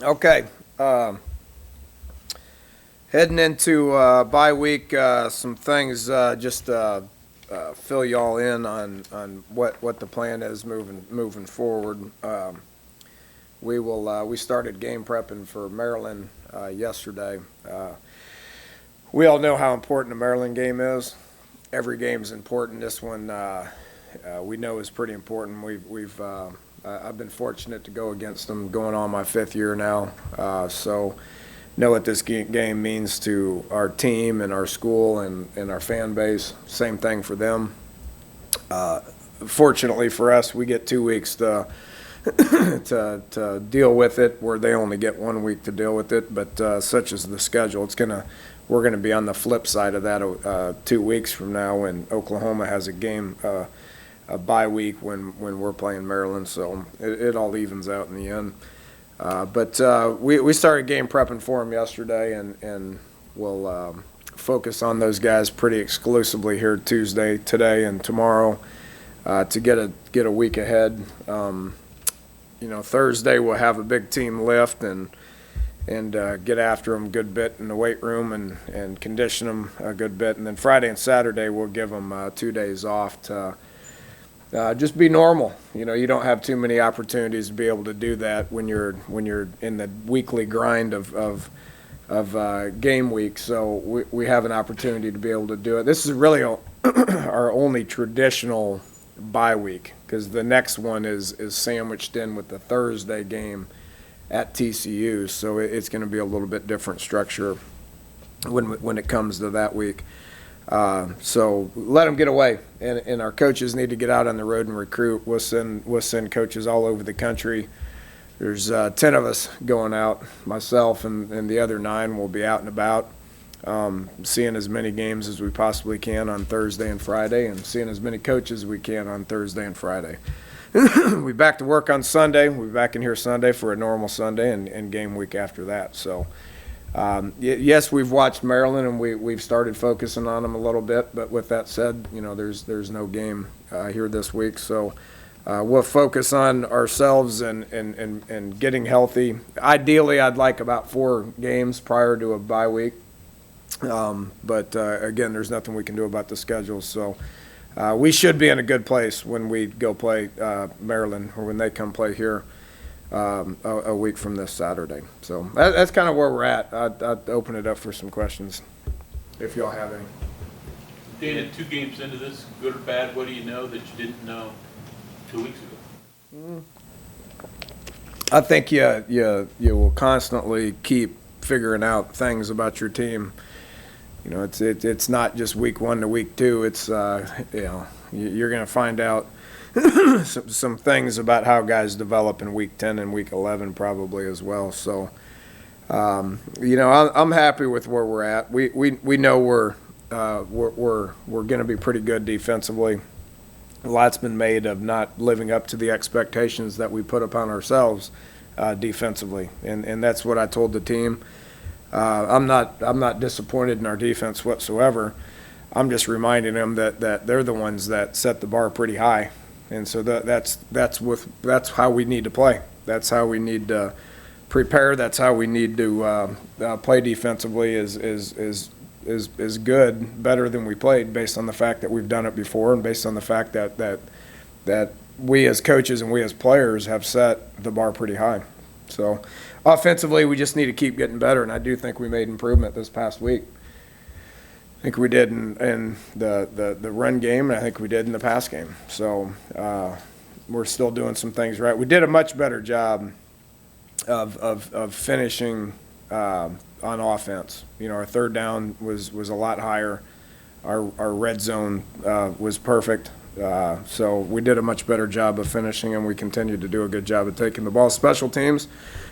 Okay. Heading into bye week, some things just fill y'all in on what the plan is moving forward. We started game prepping for Maryland yesterday. We all know how important the Maryland game is. Every game's important. This one we know is pretty important. I've been fortunate to go against them going on my fifth year now. So know what this game means to our team and our school and our fan base. Same thing for them. Fortunately for us, we get 2 weeks to deal with it, where they only get 1 week to deal with it. But such is the schedule. We're gonna be on the flip side of that 2 weeks from now, when Oklahoma has a game. A bye week when we're playing Maryland, so it all evens out in the end. But we started game prepping for them yesterday, and we'll focus on those guys pretty exclusively here today and tomorrow, to get a week ahead. Thursday we'll have a big team lift and get after them a good bit in the weight room and condition them a good bit, and then Friday and Saturday we'll give them 2 days off to just be normal. You don't have too many opportunities to be able to do that when you're in the weekly grind of game week. So we have an opportunity to be able to do it. This is really our only traditional bye week, because the next one is sandwiched in with the Thursday game at TCU. So it's going to be a little bit different structure when it comes to that week. So let them get away, and our coaches need to get out on the road and recruit. We'll send coaches all over the country. There's 10 of us going out. Myself and the other 9 will be out and about, seeing as many games as we possibly can on Thursday and Friday, and seeing as many coaches as we can on Thursday and Friday. We're back to work on Sunday. We'll be back in here Sunday for a normal Sunday and game week after that. So. Yes, we've watched Maryland, and we've started focusing on them a little bit. But with that said, there's no game here this week, so we'll focus on ourselves and getting healthy. Ideally, I'd like about 4 games prior to a bye week, but again, there's nothing we can do about the schedule. So we should be in a good place when we go play Maryland, or when they come play here. A week from this Saturday. So that's kind of where we're at. I'd open it up for some questions, if y'all have any. Dana, 2 games into this, good or bad, what do you know that you didn't know 2 weeks ago? I think you will constantly keep figuring out things about your team. It's not just week 1 to week 2. It's you're going to find out some things about how guys develop in week 10 and week 11 probably as well. So, I'm happy with where we're at. We know we're going to be pretty good defensively. A lot's been made of not living up to the expectations that we put upon ourselves defensively, and that's what I told the team. I'm not disappointed in our defense whatsoever. I'm just reminding them that they're the ones that set the bar pretty high. And so that's how we need to play. That's how we need to prepare. That's how we need to play defensively. Is good, better than we played, based on the fact that we've done it before, and based on the fact that we as coaches and we as players have set the bar pretty high. So offensively, we just need to keep getting better, and I do think we made improvement this past week. I think we did in the run game, and I think we did in the pass game. So we're still doing some things right. We did a much better job of finishing on offense. Our third down was a lot higher. Our red zone was perfect. So we did a much better job of finishing, and we continue to do a good job of taking the ball. Special teams,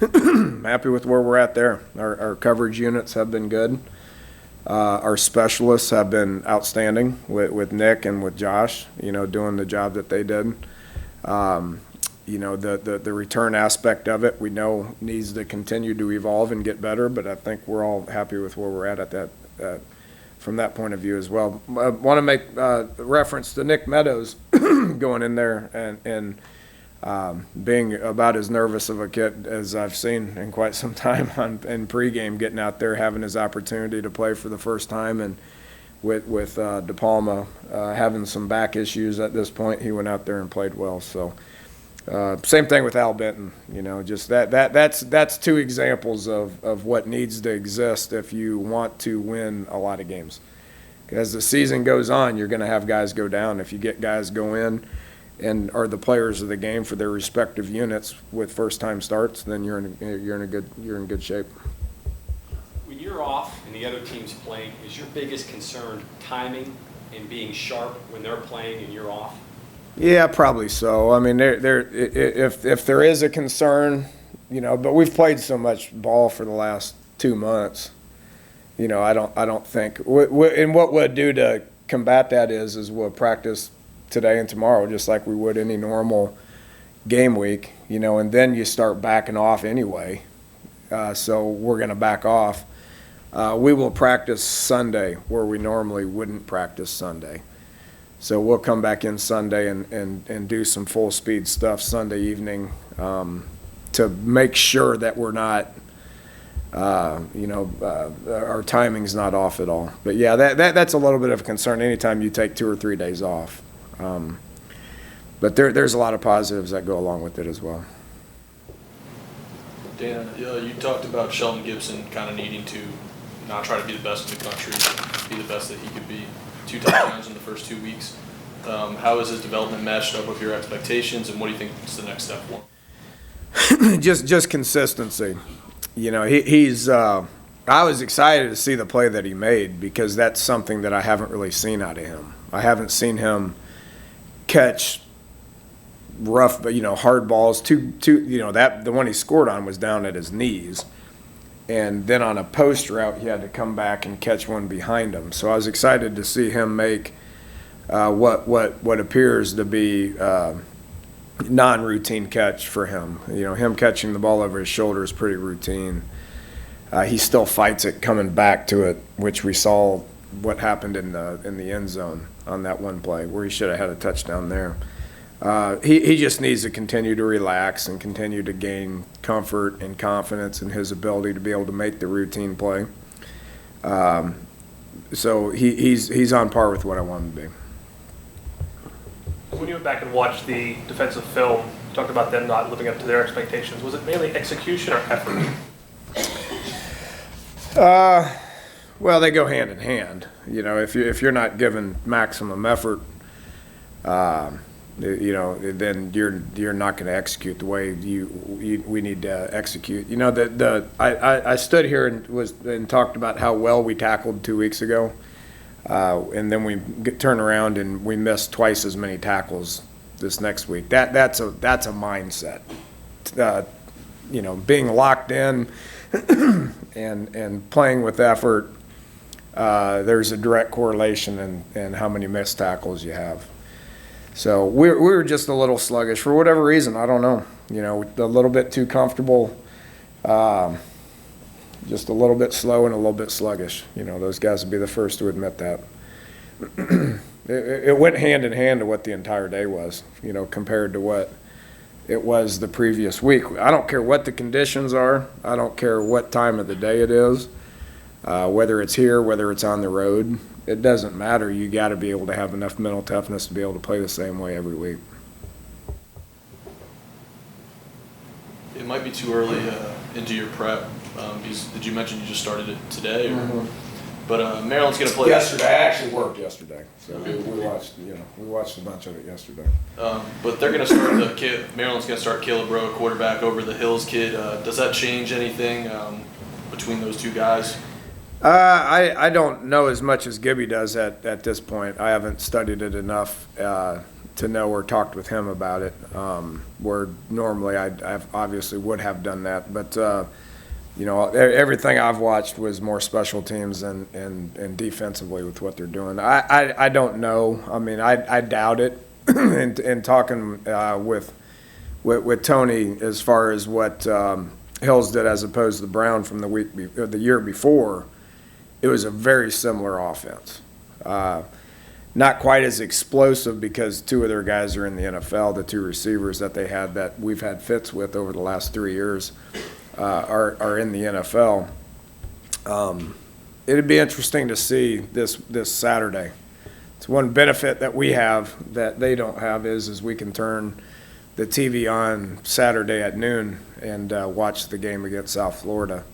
happy with where we're at there. Our coverage units have been good. Our specialists have been outstanding with Nick and with Josh, doing the job that they did. The return aspect of it, we know needs to continue to evolve and get better, but I think we're all happy with where we're at that from that point of view as well. I want to make reference to Nick Meadows going in there and being about as nervous of a kid as I've seen in quite some time in pregame, getting out there, having his opportunity to play for the first time, and with De Palma having some back issues at this point, he went out there and played well. So same thing with Al Benton. Just that's two examples of what needs to exist if you want to win a lot of games. As the season goes on, you're going to have guys go down. If you get guys go in and are the players of the game for their respective units with first-time starts, then you're in good shape. When you're off and the other team's playing, is your biggest concern timing and being sharp when they're playing and you're off? Yeah, probably so. I mean, if there is a concern, but we've played so much ball for the last 2 months. I don't think. And what we'll do to combat that is we'll practice today and tomorrow just like we would any normal game week, and then you start backing off anyway. So we're going to back off. We will practice Sunday where we normally wouldn't practice Sunday. So we'll come back in Sunday and do some full speed stuff Sunday evening to make sure that we're not, our timing's not off at all. But yeah, that's a little bit of a concern anytime you take 2 or 3 days off. But there's a lot of positives that go along with it as well. Dana, you talked about Shelton Gibson kind of needing to not try to be the best in the country, be the best that he could be. 2 touchdowns in the first 2 weeks. How is his development matched up with your expectations, and what do you think is the next step for him? just consistency. He's. I was excited to see the play that he made because that's something that I haven't really seen out of him. I haven't seen him catch rough, but hard balls. The one he scored on was down at his knees, and then on a post route he had to come back and catch one behind him. So I was excited to see him make what appears to be non-routine catch for him. Him catching the ball over his shoulder is pretty routine. He still fights it coming back to it, which we saw what happened in the end zone on that one play where he should have had a touchdown there. He just needs to continue to relax and continue to gain comfort and confidence in his ability to be able to make the routine play. So he's on par with what I want him to be. When you went back and watched the defensive film, you talked about them not living up to their expectations. Was it mainly execution or effort? Well, they go hand in hand. If you're not giving maximum effort, then you're not going to execute the way we need to execute. I stood here and talked about how well we tackled 2 weeks ago, and then we turn around and we missed twice as many tackles this next week. That's a mindset. Being locked in and playing with effort. There's a direct correlation in how many missed tackles you have. So we were just a little sluggish for whatever reason. I don't know. A little bit too comfortable, just a little bit slow and a little bit sluggish. Those guys would be the first to admit that. It went hand in hand to what the entire day was, compared to what it was the previous week. I don't care what the conditions are. I don't care what time of the day it is, whether it's here, whether it's on the road. It doesn't matter. You got to be able to have enough mental toughness to be able to play the same way every week. It might be too early into your prep. Did you mention you just started it today? Or? Mm-hmm. But Maryland's going to play yesterday. I actually worked yesterday, so we watched a bunch of it yesterday. But they're going to start Maryland's going to start Caleb Rowe, quarterback, over the Hills kid. Does that change anything between those two guys? I don't know as much as Gibby does at this point. I haven't studied it enough to know or talked with him about it. Where normally I obviously would have done that, but everything I've watched was more special teams and defensively with what they're doing. I don't know. I mean, I doubt it. in talking with Tony as far as what Hills did as opposed to the Brown from the year before. It was a very similar offense. not quite as explosive because two of their guys are in the NFL. The two receivers that they had that we've had fits with over the last 3 years are in the NFL. It'd be interesting to see this Saturday. It's one benefit that we have that they don't have is we can turn the TV on Saturday at noon and watch the game against South Florida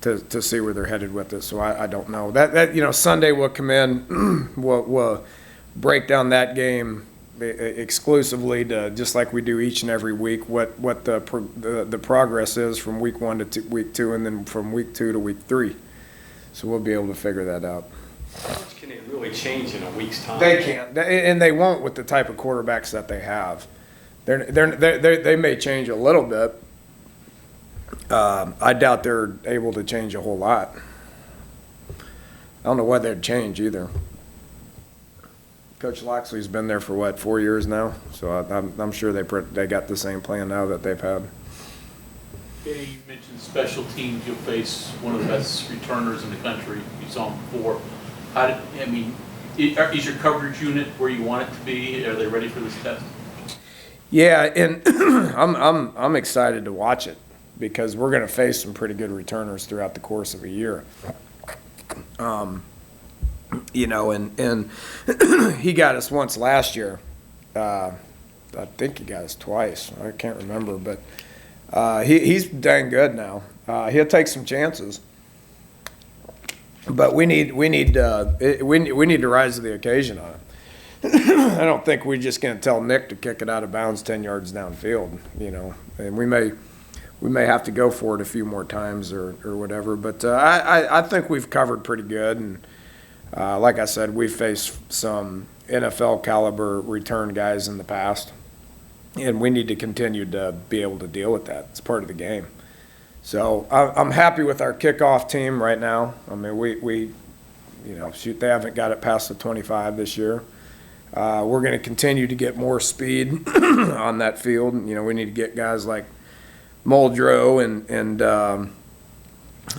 to see where they're headed with it. So I don't know. That Sunday we'll come in, we'll break down that game exclusively to, just like we do each and every week, what the progress is from week 1 to week 2, and then from week 2 to week 3. So we'll be able to figure that out. How much can it really change in a week's time? They can't, and they won't with the type of quarterbacks that they have. They may change a little bit. I doubt they're able to change a whole lot. I don't know what they'd change either. Coach Loxley's been there for 4 years now, so I'm sure they got the same plan now that they've had. Okay, you mentioned special teams. You'll face one of the best returners in the country. You saw him before. Is your coverage unit where you want it to be? Are they ready for this test? Yeah, and I'm excited to watch it because we're going to face some pretty good returners throughout the course of a year. And he got us once last year. I think he got us twice. I can't remember, but he's dang good now. He'll take some chances, but we need to rise to the occasion on it. I don't think we're just going to tell Nick to kick it out of bounds 10 yards downfield, and we may have to go for it a few more times or whatever. But I think we've covered pretty good, and like I said, we've faced some NFL caliber return guys in the past, and we need to continue to be able to deal with that. It's part of the game. So I'm happy with our kickoff team right now. I mean, we they haven't got it past the 25 this year. We're going to continue to get more speed on that field. We need to get guys like Muldrow and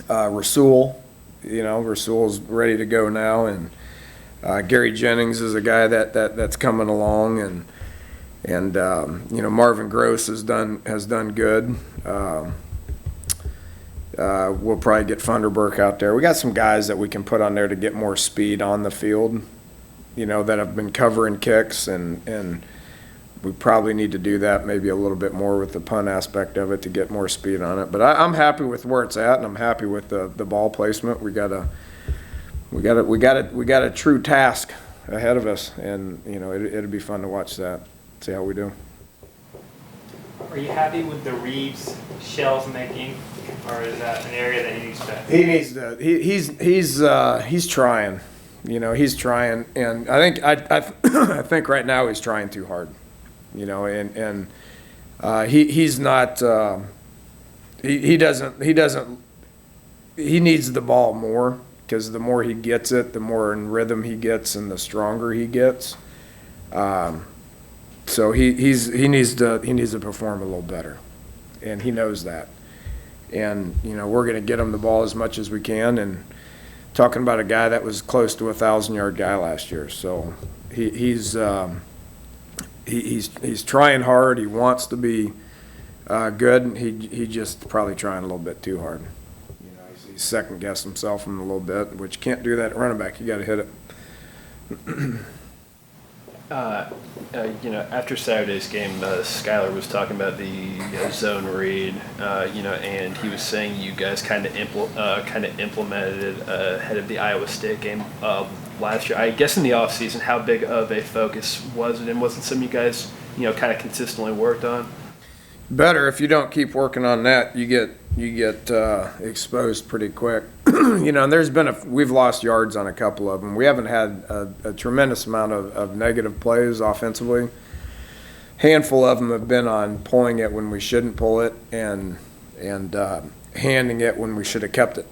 Rasul. Rasul's ready to go now, and Gary Jennings is a guy that's coming along, and Marvin Gross has done good. We'll probably get Funderburk out there. We got some guys that we can put on there to get more speed on the field, that have been covering kicks, and we probably need to do that maybe a little bit more with the punt aspect of it to get more speed on it. But I'm happy with where it's at, and I'm happy with the ball placement. We got a true task ahead of us, and it'll be fun to watch that, see how we do. Are you happy with the Reeves shells making, or is that an area that you expect? He needs to. He's trying. He's trying, and I think right now he's trying too hard. He's not. He doesn't. He needs the ball more, because the more he gets it, the more in rhythm he gets, and the stronger he gets. So he needs to perform a little better, and he knows that. And we're going to get him the ball as much as we can. And talking about a guy that was close to a 1,000-yard guy last year, so he's trying hard. He wants to be good, and he just probably trying a little bit too hard. He's second guessed himself a little bit, which you can't do that at running back. You got to hit it. After Saturday's game, Skylar was talking about the zone read, and he was saying you guys kind of implemented it ahead of the Iowa State game last year. I guess in the offseason, how big of a focus was it, and wasn't something you guys, kind of consistently worked on? Better if you don't keep working on that, you get exposed pretty quick. And we've lost yards on a couple of them. We haven't had a tremendous amount of negative plays offensively. Handful of them have been on pulling it when we shouldn't pull it, and handing it when we should have kept it.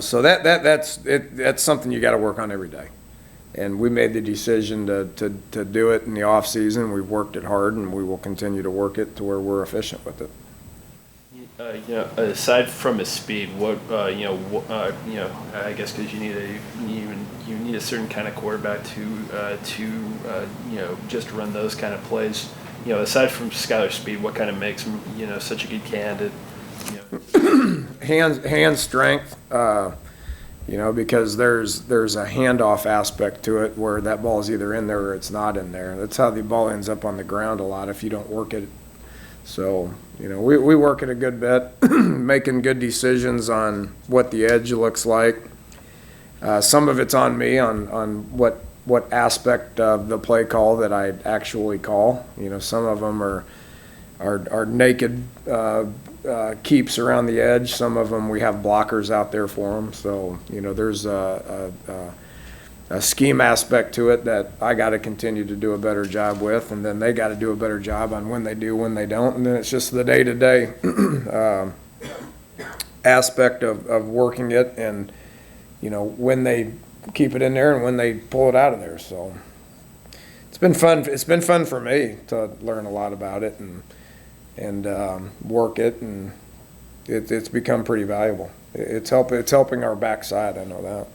So that's something you got to work on every day. And we made the decision to do it in the off season. We've worked it hard, and we will continue to work it to where we're efficient with it. Aside from his speed, what I guess because you need a certain kind of quarterback to just run those kind of plays. Aside from Skylar's speed, what kind of makes him such a good candidate? Hand strength. Because there's a handoff aspect to it where that ball is either in there or it's not in there. That's how the ball ends up on the ground a lot if you don't work it. So, we work it a good bit, making good decisions on what the edge looks like. Some of it's on me on what aspect of the play call that I actually call. Some of them are naked keeps around the edge. Some of them we have blockers out there for them. So, there's a scheme aspect to it that I got to continue to do a better job with, and then they got to do a better job on when they do, when they don't, and then it's just the day-to-day aspect of working it, and when they keep it in there and when they pull it out of there. So it's been fun. It's been fun for me to learn a lot about it and work it, and it's become pretty valuable. It's helping our backside. I know that.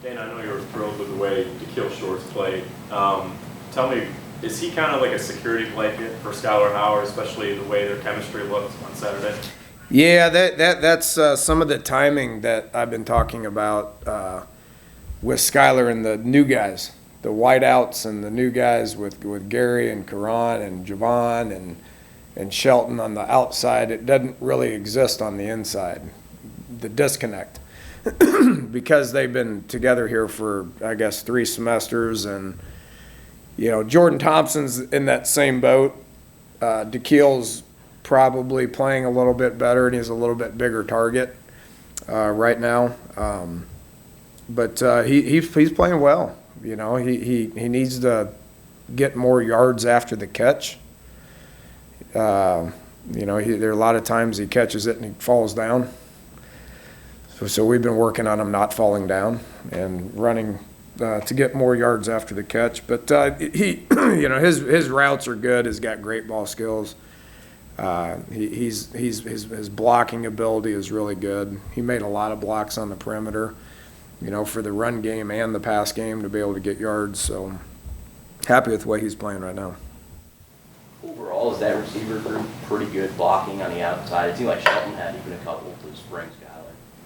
Dana, I know you were thrilled with the way DeKeel Shores played. Tell me, is he kind of like a security blanket for Skylar Howard, especially the way their chemistry looked on Saturday? Yeah, that's some of the timing that I've been talking about with Skylar and the new guys, the wideouts and the new guys with Gary and Karan and Javon and Shelton on the outside. It doesn't really exist on the inside, the disconnect. Because they've been together here for, I guess, 3 semesters, and Jordan Thompson's in that same boat. DeKeel's probably playing a little bit better, and he's a little bit bigger target right now. But he's playing well. He needs to get more yards after the catch. There are a lot of times he catches it and he falls down. So we've been working on him not falling down and running to get more yards after the catch. But his routes are good. He's got great ball skills. His blocking ability is really good. He made a lot of blocks on the perimeter, for the run game and the pass game to be able to get yards. So happy with the way he's playing right now. Overall, is that receiver group pretty good blocking on the outside? It seemed like Shelton had even a couple to the spring, Skylar.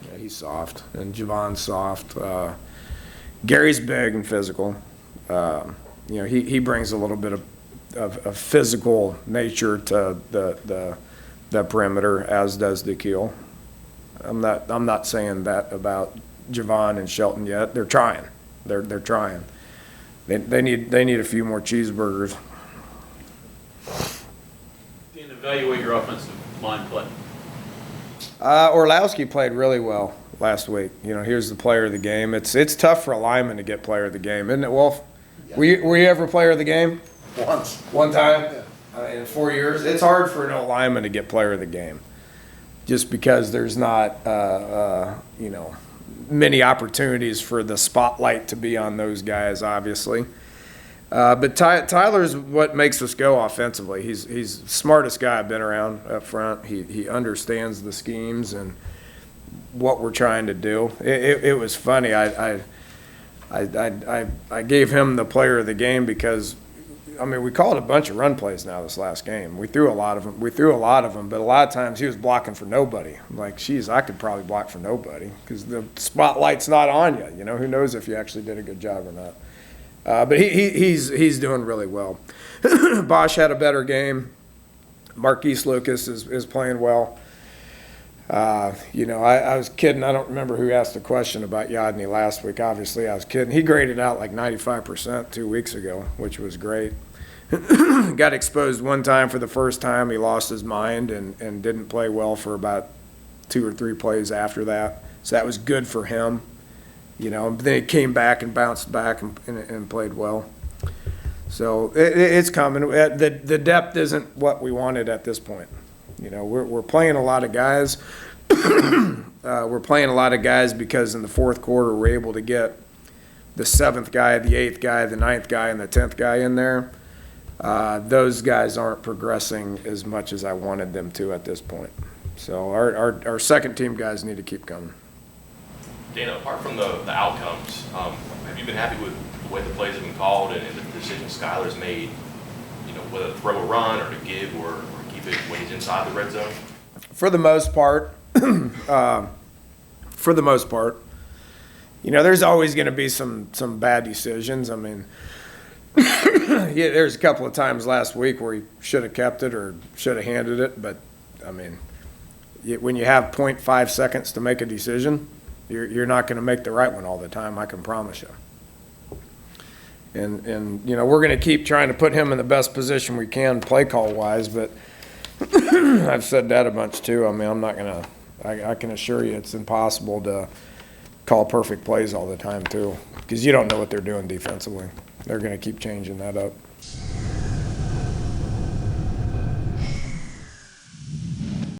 Yeah, he's soft, and Javon's soft. Gary's big and physical. He brings a little bit of physical nature to the perimeter, as does DeKeel. I'm not saying that about Javon and Shelton yet. They're trying. They're trying. They need a few more cheeseburgers. Dan, evaluate your offensive line play. Orlowski played really well last week. Here's the player of the game. It's tough for a lineman to get player of the game, isn't it, Wolf? Yeah. Were you ever player of the game? Once. One time? Yeah. In 4 years? It's hard for an lineman to get player of the game just because there's not, many opportunities for the spotlight to be on those guys, obviously. But Tyler's what makes us go offensively. He's the smartest guy I've been around up front. He understands the schemes and what we're trying to do. It was funny. I gave him the player of the game because, we called a bunch of run plays now this last game. We threw a lot of them, but a lot of times he was blocking for nobody. I'm like, geez, I could probably block for nobody because the spotlight's not on you. Who knows if you actually did a good job or not. But he's doing really well. Bosch had a better game. Marquise Lucas is playing well. I was kidding. I don't remember who asked the question about Yadney last week. Obviously, I was kidding. He graded out like 95% 2 weeks ago, which was great. Got exposed one time for the first time. He lost his mind and didn't play well for about 2 or 3 plays after that. So that was good for him. But then he came back and bounced back and played well. So it's coming. The depth isn't what we wanted at this point. We're playing a lot of guys. We're playing a lot of guys because in the fourth quarter we're able to get the 7th guy, the 8th guy, the 9th guy, and the 10th guy in there. those guys aren't progressing as much as I wanted them to at this point. So our second team guys need to keep coming. Dana, apart from the outcomes, have you been happy with the way the plays have been called and the decisions Skylar's made, you know, whether to throw a run or to give or keep it when he's inside the red zone? For the most part, you know, there's always going to be some bad decisions. I mean, yeah, there's a couple of times last week where he should have kept it or should have handed it, but I mean, when you have 0.5 seconds to make a decision, you're not going to make the right one all the time, I can promise you. And you know, we're going to keep trying to put him in the best position we can play call wise, but I've said that a bunch too. I mean, I'm not going to, I can assure you it's impossible to call perfect plays all the time too, because you don't know what they're doing defensively. They're going to keep changing that up.